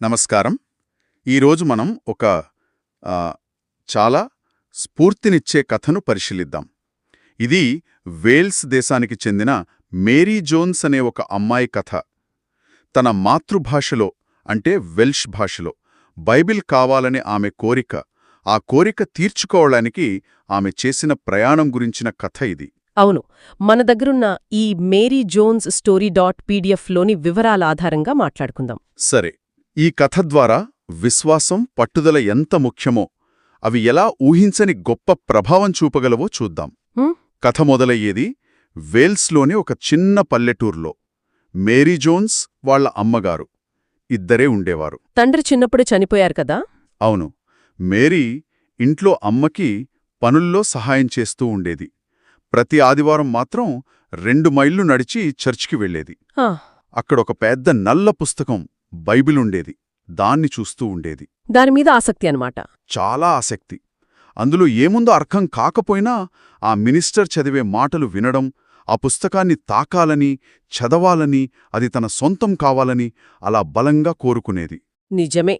నమస్కారం. ఈరోజు మనం ఒక ఆ, చాలా స్ఫూర్తినిచ్చే కథను పరిశీలిద్దాం. ఇది వేల్స్ దేశానికి చెందిన మేరీ జోన్స్ అనే ఒక అమ్మాయి కథ. తన మాతృభాషలో అంటే వెల్ష్ భాషలో బైబిల్ కావాలనే ఆమె కోరిక, ఆ కోరిక తీర్చుకోవడానికి ఆమె చేసిన ప్రయాణం గురించిన కథ ఇది. అవును, మన దగ్గరున్న ఈ మేరీ జోన్స్ story.pdfలోని వివరాల ఆధారంగా మాట్లాడుకుందాం. సరే, ఈ కథ ద్వారా విశ్వాసం, పట్టుదల ఎంత ముఖ్యమో, అవి ఎలా ఊహించని గొప్ప ప్రభావం చూపగలవో చూద్దాం. కథ మొదలయ్యేది వేల్స్లోని ఒక చిన్న పల్లెటూర్లో. మేరీ జోన్స్ వాళ్ల అమ్మగారు ఇద్దరే ఉండేవారు. తండ్రి చిన్నప్పుడు చనిపోయారు కదా. అవును, మేరీ ఇంట్లో అమ్మకి పనుల్లో సహాయం చేస్తూ ఉండేది. ప్రతి ఆదివారం మాత్రం 2 మైళ్ళు నడిచి చర్చికి వెళ్లేది. ఆ, అక్కడొక పెద్ద నల్ల పుస్తకం బైబిల్ ఉండేది. దాన్ని చూస్తూ ఉండేది. దానిమీద ఆసక్తి అన్నమాట. చాలా ఆసక్తి. అందులో ఏముందో అర్థం కాకపోయినా ఆ మినిస్టర్ చదివే మాటలు వినడం, ఆ పుస్తకాన్ని తాకాలని, చదవాలని, అది తన సొంతం కావాలని అలా బలంగా కోరుకునేది. నిజమే.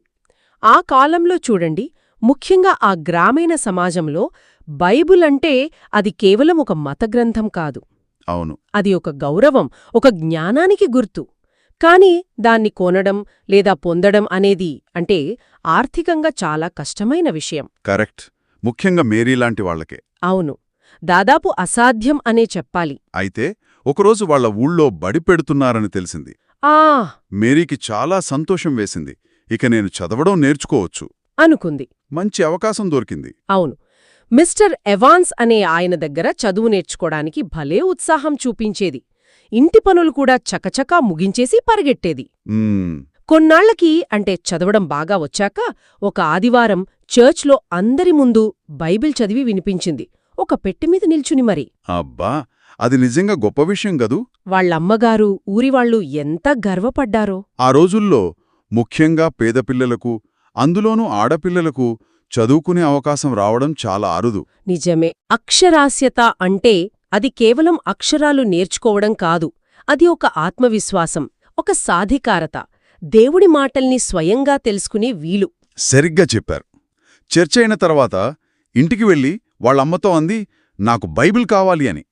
ఆ కాలంలో చూడండి, ముఖ్యంగా ఆ గ్రామీణ సమాజంలో బైబిల్ అంటే అది కేవలం ఒక మతగ్రంథం కాదు. అవును, అది ఒక గౌరవం, ఒక జ్ఞానానికి గుర్తు. కాని దాన్ని కొనడం లేదా పొందడం అనేది అంటే ఆర్థికంగా చాలా కష్టమైన విషయం. కరెక్ట్. ముఖ్యంగా మేరీలాంటి వాళ్లకే. అవును, దాదాపు అసాధ్యం అనే చెప్పాలి. అయితే ఒకరోజు వాళ్ల ఊళ్ళో బడి పెడుతున్నారని తెలిసింది. ఆ మేరీకి చాలా సంతోషం వేసింది. ఇక నేను చదవడం నేర్చుకోవచ్చు అనుకుంది. మంచి అవకాశం దొరికింది. అవును, మిస్టర్ ఎవాన్స్ అనే ఆయన దగ్గర చదువు నేర్చుకోడానికి భలే ఉత్సాహం చూపించేది. ఇంటి పనులు కూడా చకచకా ముగించేసి పరిగెట్టేది. కొన్నాళ్లకి అంటే చదవడం బాగా వచ్చాక ఒక ఆదివారం చర్చ్లో అందరి ముందు బైబిల్ చదివి వినిపించింది, ఒక పెట్టెమీద నిల్చుని మరి. అబ్బా, అది నిజంగా గొప్ప విషయం గదూ. వాళ్ళమ్మగారు, ఊరివాళ్లు ఎంత గర్వపడ్డారో. ఆ రోజుల్లో ముఖ్యంగా పేదపిల్లలకు, అందులోనూ ఆడపిల్లలకు చదువుకునే అవకాశం రావడం చాలా అరుదు. నిజమే. అక్షరాస్యత అంటే అది కేవలం అక్షరాలు నేర్చుకోవడం కాదు. అది ఒక ఆత్మవిశ్వాసం, ఒక సాధికారత, దేవుడి మాటల్ని స్వయంగా తెలుసుకునే వీలు. సరిగ్గా చెప్పారు. చర్చయిన తర్వాత ఇంటికి వెళ్ళి వాళ్ళమ్మతో అంది, నాకు బైబిల్ కావాలి అని.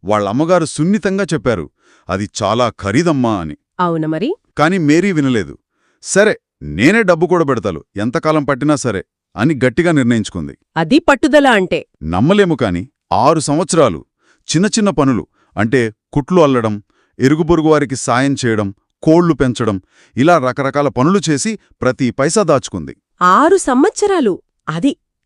వాళ్ళమ్మగారు సున్నితంగా చెప్పారు, అది చాలా ఖరీదమ్మా అని. అవున మరి. కాని మేరీ వినలేదు. సరే, నేనే డబ్బు కూడా పెడతాను, ఎంతకాలం పట్టినా సరే అని గట్టిగా నిర్ణయించుకుంది. అది పట్టుదల అంటే. నమ్మలేము కాని 6 సంవత్సరాలు చిన్న చిన్న పనులు అంటే కుట్లు అల్లడం, ఇరుగుపొరుగువారికి సాయం చేయడం, కోళ్లు పెంచడం, ఇలా రకరకాల పనులు చేసి ప్రతి పైసా దాచుకుంది. 6 సంవత్సరాలు!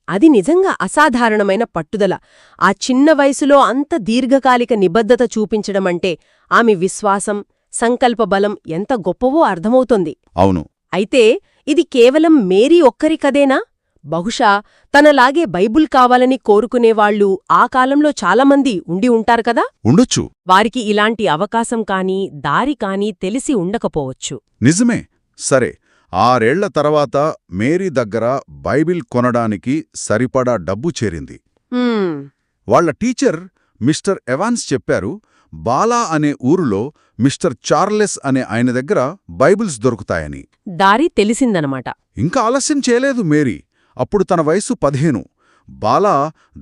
అది నిజంగా అసాధారణమైన పట్టుదల. ఆ చిన్న వయసులో అంత దీర్ఘకాలిక నిబద్ధత చూపించడమంటే ఆమె విశ్వాసం, సంకల్పబలం ఎంత గొప్పవో అర్థమవుతోంది. అవును. అయితే ఇది కేవలం మేరీ ఒక్కరి కథేనా? బహుశా తనలాగే బైబుల్ కావాలని కోరుకునేవాళ్లు ఆ కాలంలో చాలామంది ఉండి ఉంటారు కదా. ఉండొచ్చు. వారికి ఇలాంటి అవకాశం కానీ దారి కానీ తెలిసి ఉండకపోవచ్చు. నిజమే. సరే, 6 ఏళ్ల తర్వాత మేరీ దగ్గర బైబిల్ కొనడానికి సరిపడా డబ్బు చేరింది. వాళ్ల టీచర్ మిస్టర్ ఎవాన్స్ చెప్పారు, బాలా అనే ఊరులో మిస్టర్ చార్లెస్ అనే ఆయన దగ్గర బైబిల్స్ దొరుకుతాయని. దారి తెలిసిందనమాట. ఇంకా ఆలస్యం చేయలేదు మేరీ. అప్పుడు తన వయసు 15. బాలా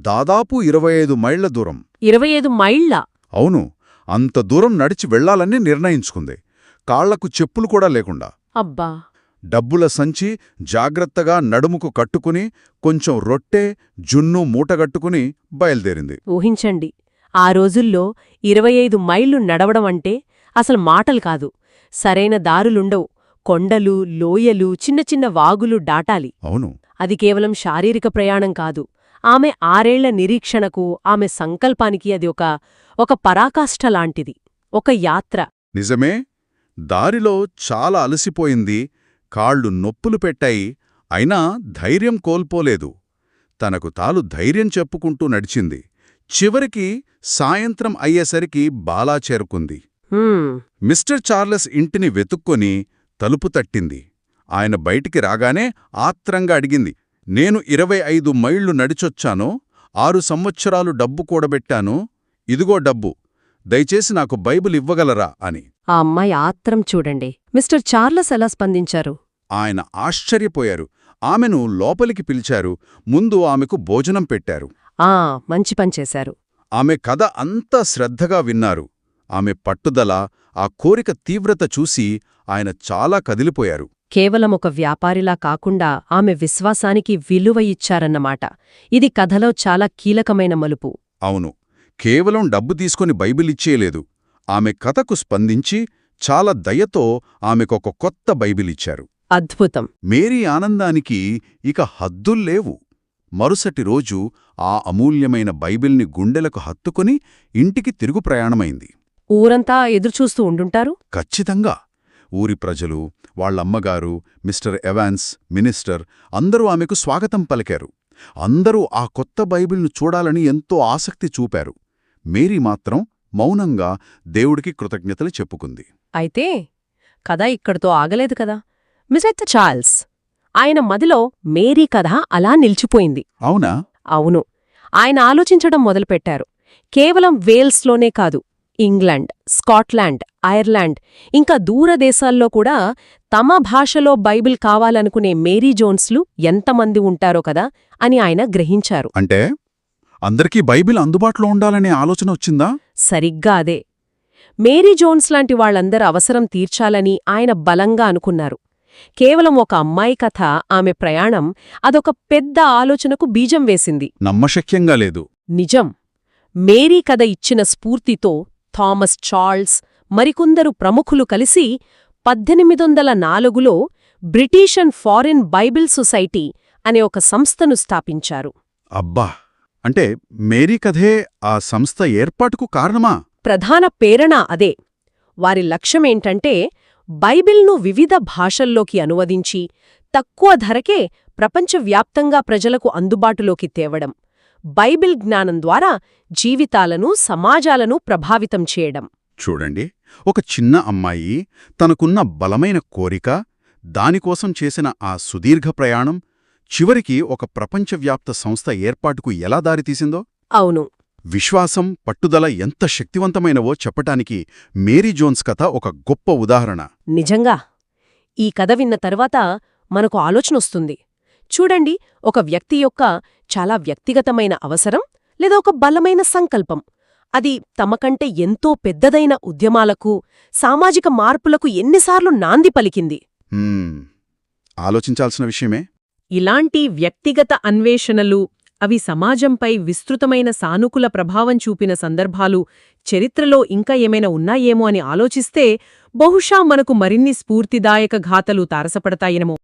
దాదాపు 25 మైళ్ల దూరం. 25 మైళ్ళ? అవును, అంత దూరం నడిచి వెళ్లాలని నిర్ణయించుకుంది, కాళ్లకు చెప్పులు కూడా లేకుండా. అబ్బా. డబ్బుల సంచి జాగ్రత్తగా నడుముకు కట్టుకుని, కొంచెం రొట్టె, జున్ను మూటగట్టుకుని బయల్దేరింది. ఊహించండి, ఆ రోజుల్లో 25 మైళ్ళు నడవడం అంటే అసలు మాటలు కాదు. సరైన దారులుండవు. కొండలు, లోయలు, చిన్న చిన్న వాగులు దాటాలి. అవును. అది కేవలం శారీరక ప్రయాణం కాదు. ఆమె 6 ఏళ్ల నిరీక్షణకు, ఆమె సంకల్పానికి అది ఒక పరాకాష్ఠలాంటిది, ఒక యాత్ర. నిజమే. దారిలో చాలా అలసిపోయింది, కాళ్ళు నొప్పులు పెట్టాయి. అయినా ధైర్యం కోల్పోలేదు. తనకు తాను ధైర్యం చెప్పుకుంటూ నడిచింది. చివరికి సాయంత్రం అయ్యేసరికి బాలా చేరుకుంది. మిస్టర్ చార్లెస్ ఇంటిని వెతుక్కొని తలుపు తట్టింది. ఆయన బయటికి రాగానే ఆత్రంగా అడిగింది, నేను 25 మైళ్లు నడిచొచ్చానో, 6 సంవత్సరాలు డబ్బు కూడబెట్టాను, ఇదిగో డబ్బు, దయచేసి నాకు బైబిల్ ఇవ్వగలరా అని. ఆ అమ్మాయి ఆత్రం చూడండి. మిస్టర్ చార్లెస్ ఎలా స్పందించారు? ఆయన ఆశ్చర్యపోయారు. ఆమెను లోపలికి పిలిచారు. ముందు ఆమెకు భోజనం పెట్టారు. మంచి పనిచేశారు. ఆమె కథ అంతా శ్రద్ధగా విన్నారు. ఆమె పట్టుదల, ఆ కోరిక తీవ్రత చూసి ఆయన చాలా కదిలిపోయారు. కేవలం ఒక వ్యాపారిలా కాకుండా ఆమె విశ్వాసానికి విలువ ఇచ్చారన్నమాట. ఇది కథలో చాలా కీలకమైన మలుపు. అవును, కేవలం డబ్బు తీసుకొని బైబిల్ ఇచ్చేయలేదు. ఆమె కథకు స్పందించి చాలా దయతో ఆమెకొక కొత్త బైబిల్ ఇచ్చారు. అద్భుతం. మేరీ ఆనందానికి ఇక హద్దుల్లేవు. మరుసటి రోజు ఆ అమూల్యమైన బైబిల్ని గుండెలకు హత్తుకుని ఇంటికి తిరుగు ప్రయాణమైంది. ఊరంతా ఎదురుచూస్తూ ఉండుంటారు. ఖచ్చితంగా. ఊరి ప్రజలు, వాళ్లమ్మగారు, మిస్టర్ ఎవాన్స్, మినిస్టర్ అందరూ ఆమెకు స్వాగతం పలికారు. అందరూ ఆ కొత్త బైబిల్ను చూడాలని ఎంతో ఆసక్తి చూపారు. మేరీ మాత్రం మౌనంగా దేవుడికి కృతజ్ఞతలు చెప్పుకుంది. అయితే కథ ఇక్కడితో ఆగలేదు కదా. మిస్టర్ చార్ల్స్, ఆయన మదిలో మేరీ కథ అలా నిలిచిపోయింది. అవునా? అవును. ఆయన ఆలోచించడం మొదలుపెట్టారు. కేవలం వేల్స్లోనే కాదు, ఇంగ్లాండ్, స్కాట్లాండ్, ఐర్లాండ్ ఇంకా దూరదేశాల్లో కూడా తమ భాషలో బైబిల్ కావాలనుకునే మేరీ జోన్స్లు ఎంతమంది ఉంటారో కదా అని ఆయన గ్రహించారు. అంటే అందరికీ బైబిల్ అందుబాటులో ఉండాలనే ఆలోచన వచ్చిందా? సరిగ్గా అదే. మేరీ జోన్స్ లాంటి వాళ్లందరి అవసరం తీర్చాలని ఆయన బలంగా అనుకున్నారు. కేవలం ఒక అమ్మాయి కథ, ఆమె ప్రయాణం అదొక పెద్ద ఆలోచనకు బీజం వేసింది. నమ్మశక్యంగా లేదు. నిజం. మేరీ కథ ఇచ్చిన స్ఫూర్తితో థామస్ చార్ల్స్ మరికొందరు ప్రముఖులు కలిసి 1804లో British and Foreign Bible Society అనే ఒక సంస్థను స్థాపించారు. అబ్బా! అంటే మేరీ కథే ఆ సంస్థ ఏర్పాటుకు కారణమా? ప్రధాన ప్రేరణ అదే. వారి లక్ష్యమేంటంటే బైబిల్ను వివిధ భాషల్లోకి అనువదించి తక్కువ ధరకే ప్రపంచవ్యాప్తంగా ప్రజలకు అందుబాటులోకి తేవడం, బైబిల్ జ్ఞానం ద్వారా జీవితాలను, సమాజాలను ప్రభావితం చేయడం. చూడండి, ఒక చిన్న అమ్మాయి తనకున్న బలమైన కోరిక, దానికోసం చేసిన ఆ సుదీర్ఘ ప్రయాణం చివరికి ఒక ప్రపంచవ్యాప్త సంస్థ ఏర్పాటుకు ఎలా దారితీసిందో. అవును. విశ్వాసం, పట్టుదల ఎంత శక్తివంతమైనవో చెప్పటానికి మేరీ జోన్స్ కథ ఒక గొప్ప ఉదాహరణ. నిజంగా. ఈ కథ విన్న తర్వాత మనకు ఆలోచనొస్తుంది. చూడండి, ఒక వ్యక్తి యొక్క చాలా వ్యక్తిగతమైన అవసరం లేదా ఒక బలమైన సంకల్పం, అది తమకంటే ఎంతో పెద్దదైన ఉద్యమాలకు, సామాజిక మార్పులకు ఎన్నిసార్లు నాంది పలికింది. ఆలోచించాల్సిన విషయమే. ఇలాంటి వ్యక్తిగత అన్వేషణలు, అవి సమాజంపై విస్తృతమైన సానుకూల ప్రభావం చూపిన సందర్భాలు చరిత్రలో ఇంకా ఏమైనా ఉన్నాయేమో అని ఆలోచిస్తే బహుశా మనకు మరిన్ని స్ఫూర్తిదాయక గాథలు తారసపడతాయేమో.